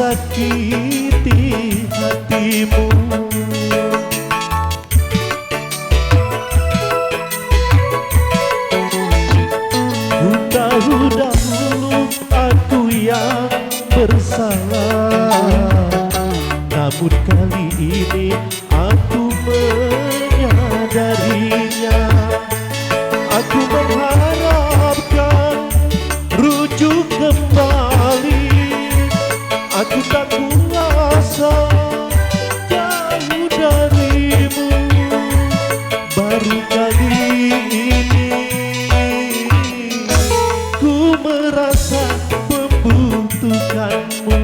sakiti hatimu. Ku tahu dahulu aku yang bersalah, namun kali ini aku menyadarinya. Aku mengharapkan rujuk kembali. Aku tak kuasa jauh darimu. Baru kali ini ku merasa membutuhkanmu.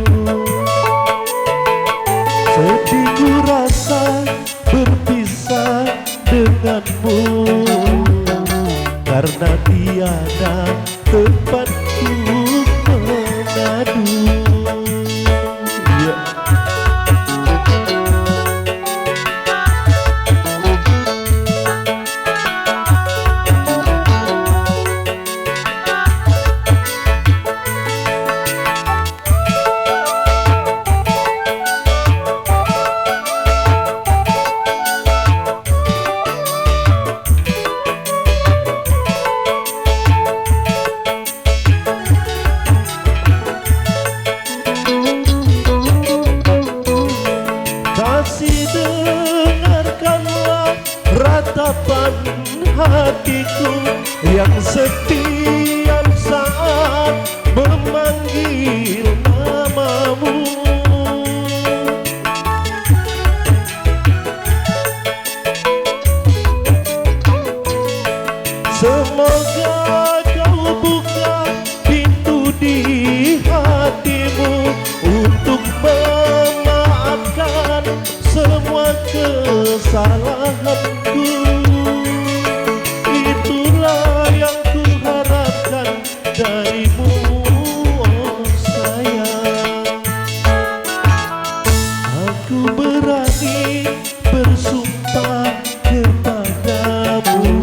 Sedih ku rasa berpisah denganmu, karena tiada tempatku mengadu. Kasih dengarkanlah ratapan hatiku yang setiap saat memanggil namamu. Semoga kau buka pintu di hatimu untuk memaafkan semua kesalahanku. Itulah yang ku harapkan darimu, oh sayang. Aku berani bersumpah kepadamu,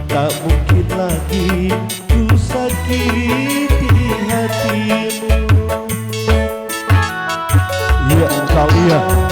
tak mungkin lagi ku sakiti hatimu. Ya kalian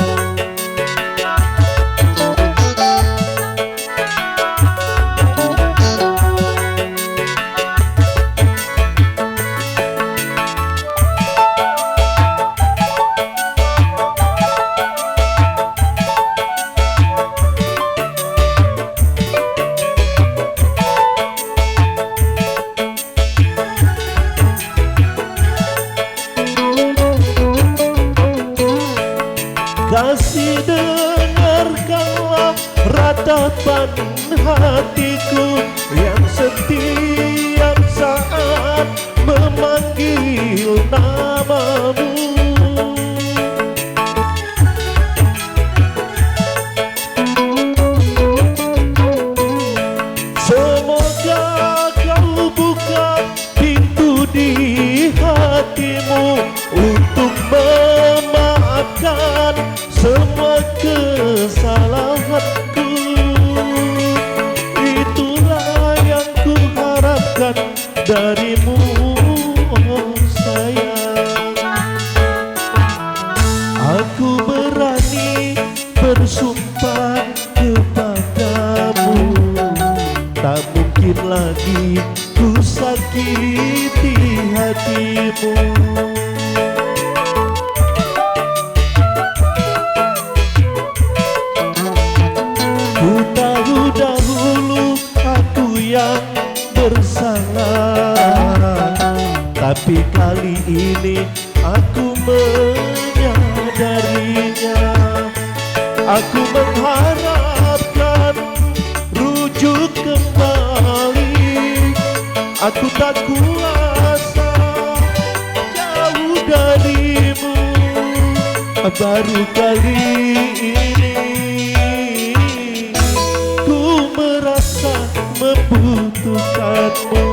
kasih dengarkanlah ratapan hatiku yang setiap saat memanggil namamu. Semoga kau buka pintu di hatimu untuk memaafkan semua kesalahanku. Itulah yang ku harapkan darimu, oh sayang. Aku berani bersumpah kepadamu, tak mungkin lagi ku sakiti hatimu. Ku tahu dahulu aku yang bersalah, tapi kali ini aku menyadarinya. Aku mengharapkan rujuk kembali. Aku tak kuasa jauh darimu. Baru kali ini ku merasa membutuhkanmu.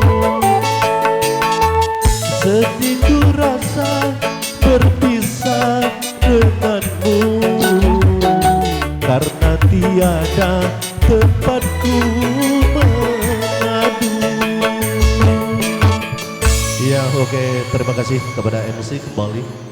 Sedih ku rasa berpisah denganmu, karena tiada tempatku mengadu. Ya oke, terima kasih kepada MC kembali.